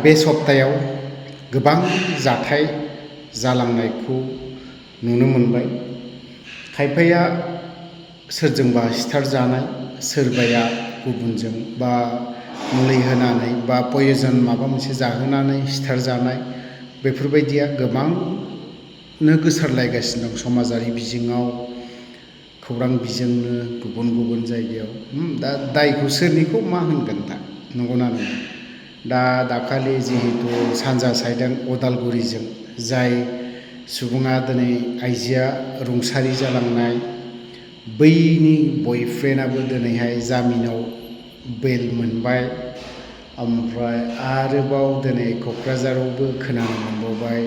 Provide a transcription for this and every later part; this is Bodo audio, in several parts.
बे सप्तायाव गोबां जाथाय जालांनायखौ नुनो मोनबाय। खायफाया सोरजोंबा सिथारजानाय, सोरबाया गुबुनजों बा मुलि होनानै बा पयजन माबा मोनसे जाहोनानै सिथारजानाय, बेफोरबायदिया गोबांनो गोसारलायगासिनो दं समाजारि बिजोङाव, खौरां बिजोंनो, गुबुन गुबुन जायगायाव। दा दायखौ सोरनिखौ मा होनगोन दा, नंगौना नङा? दा दाखालि जिहेतु सानजा साइडजों अदालगुरिजों जाय सुबुङा दिनै आइजोआ रुंसारि जालांनाय, बैनि बयफ्रेन्डआबो दिनैहाय जामिनाव बेल मोनबाय। ओमफ्राय आरोबाव दिनै क'क्राझारावबो खोनानो मोनबावबाय।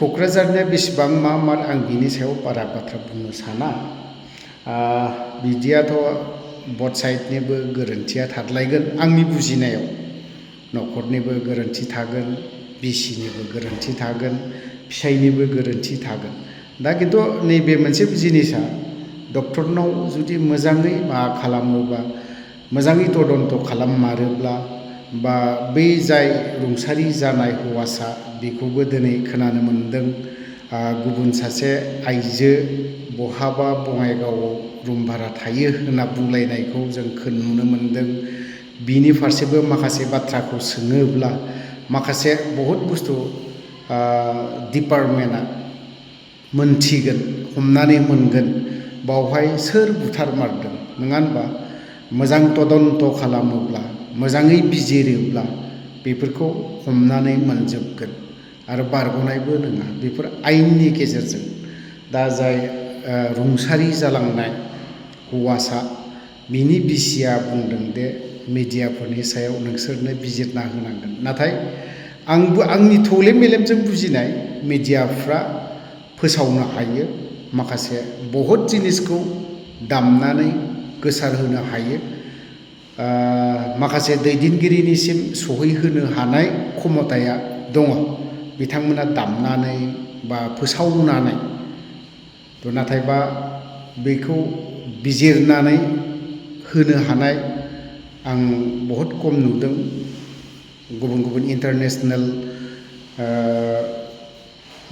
क'क्राझारनिया बेसेबां मा मार आं बिनि सायाव बारा बाथ्रा बुंनो साना। बिदियाथ' बथ साइडनिबो गोरोन्थिया थाद्लायगोन आंनि बुजिनायाव। न'खरनिबो गोरोन्थि थागोन, बिसिनिबो गोरोन्थि थागोन, फिसायनिबो गोरोन्थि थागोन। दा खिन्थु नैबे मोनसे जिनिसा डक्टरनाव जुदि मोजाङै माबा खालामोबा, मोजाङै तदन्त खालाममारोब्ला, बा बै जाय रुंसारि जानाय हौवासा बेखौबो दिनै खोनानो मोन्दों गुबुन सासे आइजो बहाबा बङाइगावआव रुम भारा थायो होनना बुंलायनायखौ जों नुनो मोन्दों। बिनि फारसेबो माखासे बाथ्राखौ सोङोब्ला माखासे बहुद बुस्थु डिपार्टमेन्टआ मोनथिगोन, हमनानै मोनगोन बावहाय सोर बुथारमारदों, नङा होनबा? मोजां तदन्त खालामोब्ला, मोजाङै बिजिरोब्ला बेफोरखौ हमनानै मोनजोबगोन आरो बारग'नायबो नङा, बेफोर आयेननि गेजेरजों। दा जाय रुंसारि जालांनाय हौवासा, बिनि बिसिया बुंदों दे मिडियाफोरनि सायाव नोंसोरनो बिजिरना होनांगोन। नाथाय आंबो आंनि थौले मेलेमजों बुजिनाय, मिडियाफ्रा फोसावनो हायो, माखासे बहुद जिनिसखौ दामनानै गोसारहोनो हायो, माखासे दैदेनगिरिनिसिम सहैहोनो हानाय क्षमताया दङ बिथांमोना दामनानै बा फोसावनानै। नाथायबा बेखौ बिजिरनानै होनो हानाय आं बहुद खम नुदों। गुबुन गुबुन इन्टारनेसनेल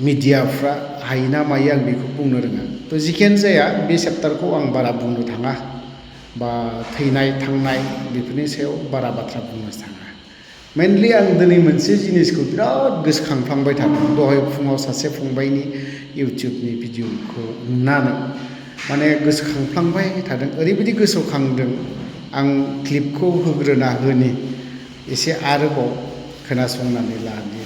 मिडियाफ्रा हायो ना मायो आं बेखौ बुंनो रोङा। जिखियानो जाया बे चेप्टारखौ आं बारा बुंनो थाङा, बा थैनाय थांनाय बेफोरनि सायाव बारा बाथ्रा बुंनो थाङा। मेनलि आं दिनै मोनसे जिनिसखौ बिराद गोसोखांफ्लांबाय थादों। दहाय फुङाव सासे फंबायनि इउटुबनि भिडिअखौ नुनानै माने गोसोखांफ्लांबाय थादों, ओरैबायदि गोसोखांदों। आं क्लिपखौ होग्रोना होनि, एसे आरोबाव खोनासंनानै लानि।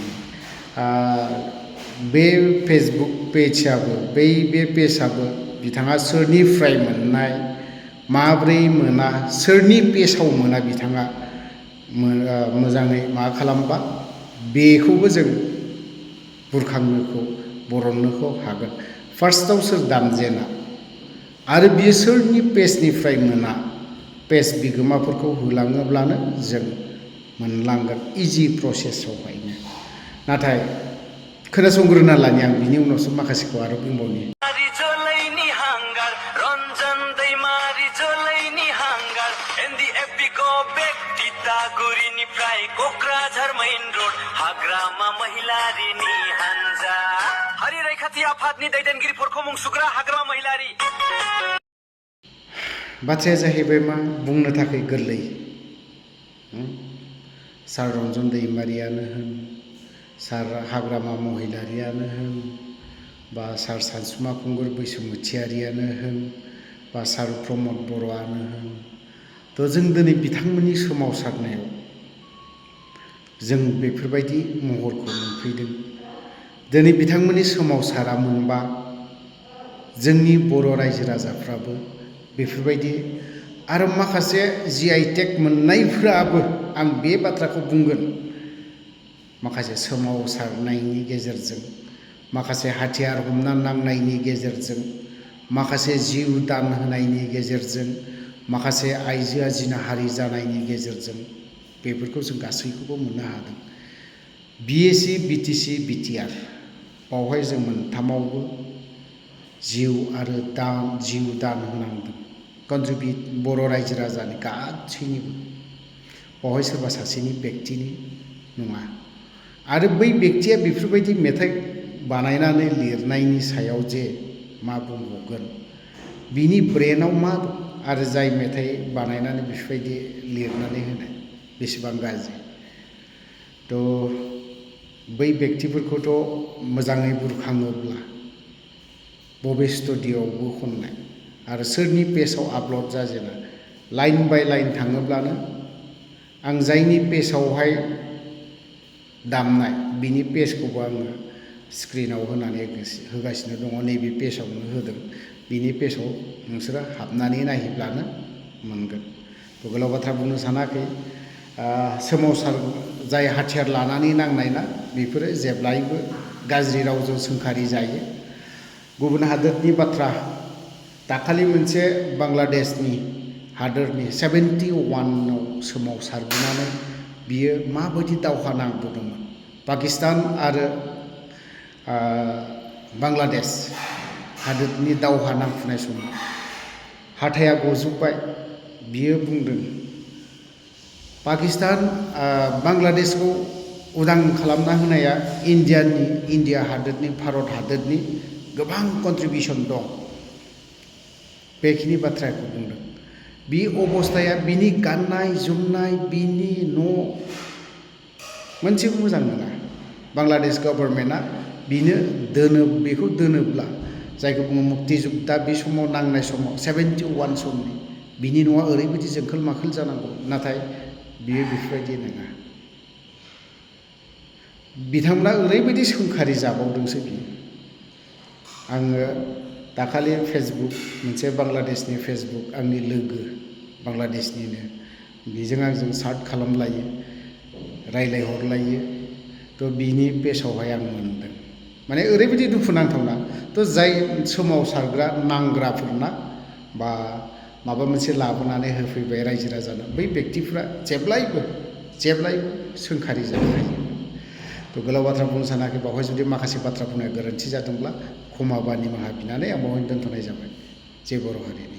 बे फेसबुक पेजआबो, बे पेजआबो बिथाङा सोरनिफ्राय मोननाय, माब्रै मोना, सोरनि पेजआव मोना बिथाङा मोजाङै माबा खालामबा बेखौबो जों बुरखांनोखौ, बरननोखौ हागोन। फार्स्टआव सोर दानजेना आरो बियो सोरनि पेजनिफ्राय मोना, पेज बिगोमाफोरखौ होलाङोब्लानो जों मोनलांगोन इजि प्रसेसआवहायनो। नाथाय खोनासंग्रोना लानि आं, बिनि उनावसो माखासेखौ आरो बुंबावनि। क'क्राझार मेइन रड हाग्रामा महिलारिनि हानजा हारि रैखाथि आफादनि दैदेनगिरिफोरखौ मुंसुग्रा हाग्रामा महिलारि। बाथ्राया जाहैबाय मा, बुंनो थाखाय गोरलै। सार रन्जन दैमारियानो होन, सार हाग्रामा महिलारियानो होन, बा सार सानसुमा खुंगुर बैसुमुथियारियानो होन, बा सार प्रमद बर'आनो होन, जों दिनै बिथांमोननि सोमावसारनायाव जों बेफोरबायदि महरखौ मोनफैदों। दिनै बिथांमोननि सोमावसारामोनबा जोंनि बर' रायजो राजाफ्राबो बेफोरबायदि आरो माखासे GI टेग मोननायफ्राबो, आं बे बाथ्राखौ बुंगोन, माखासे सोमावसारनायनि गेजेरजों, माखासे हाथियार हमना नांनायनि गेजेरजों, माखासे जिउ दान होनायनि गेजेरजों, माखासे आइजोआ जिनाहारि जानायनि गेजेरजों बेफोरखौ जों गासैखौबो मोननो हादों। BSC, BTC, BTR बावहाय जों मोनथामावबो जिउ आरो जिउ दान होनांदों। कन्ट्रिबिउट बर' रायजो राजानि गासैनिबो, बावहाय सोरबा सासेनि बेक्तिनि नङा आरो बै बेक्तिया बेफोरबायदि मेथाइ बानायनानै लिरनायनि सायाव जे मा बुंबावगोन बिनि ब्रेनाव मा आरो जाय मेथाइ बानायनानै बेफोरबायदि लिरनानै होनाय बेसेबां गाज्रि थ' बै बेक्तिफोरखौथ' मोजाङै बुरखाङोब्ला बबे स्टुडिअ'आवबो खननाय आरो सोरनि पेजआव आपल'ड जाजेना लाइन बाय लाइन थाङोब्लानो आं जायनि पेजआवहाय दामनाय बिनि पेजखौबो आङो स्क्रिनाव होनानै होगासिनो दङ नैबे पेजआवनो होदों बिनि पेजआव नोंसोरो हाबनानै नायहैब्लानो मोनगोन गोलाव बाथ्रा बुंनो सानाखै सोमावसार जाय हाथियार लानानै नांनाय ना बेफोरो जेब्लायबो गाज्रि रावजों सोंखारि जायो गुबुन हादोरनि बाथ्रा दाखालि मोनसे बांलादेशनि हादोरनि 71आव सोमावसारबोनानै बियो माबायदि दावहा नांबोदोंमोन पाकिस्तान आरो बांलादेश हादोरनि दावहा नांफुनाय समाव हाथाया गजोब्बाय बियो बुंदों पाकिस्तान बांलादेशखौ उदां खालामना होनाया इन्डिया हादोरनि भारत हादोरनि गोबां कन्ट्रिबिउसन दं बेखिनि बाथ्राखौ बुंदों बे अबस्थाया बिनि गाननाय जोमनाय बिनि न' मोनसेबो मोजां नङा बांलादेश गभर्नमेन्टआ बेखौ दोनोब्ला जायखौ बुङो मुक्ति जुद्धा बे समाव नांनाय समाव 71 समनि बिनि न'आ ओरैबायदि जोंखोल माखोल जानांगौ नाथाय बियो बेफोरबायदि नङा बिथांमोना ओरैबायदि सोंखारि जाबावदोंसो बियो आङो दाखालि फेसबुक मोनसे बांलादेशनि फेसबुक आंनि लोगो बांलादेशनिनो बेजों आंजों चाट खालामलायो रायलायहरलायो थ' बिनि पेजआवहाय आं मोनदों माने ओरैबायदि दुखु नांथावना थ' जाय सोमावसारग्रा नांग्राफोरना बा माबा मोनसे लाबोनानै होफैबाय रायजो राजानो बै बेक्तिफ्रा जेब्लायबो सोंखारि जानो हायो थ' गोलाव बाथ्रा बुंनो सानाखै बावहाय जुदि माखासे बाथ्रा बुंनाया गोरोन्थि जादोंब्ला क्षमा बा निमाहा बिनानै आं बावहाय दोनथ'नाय जाबाय जय बर' हारिनि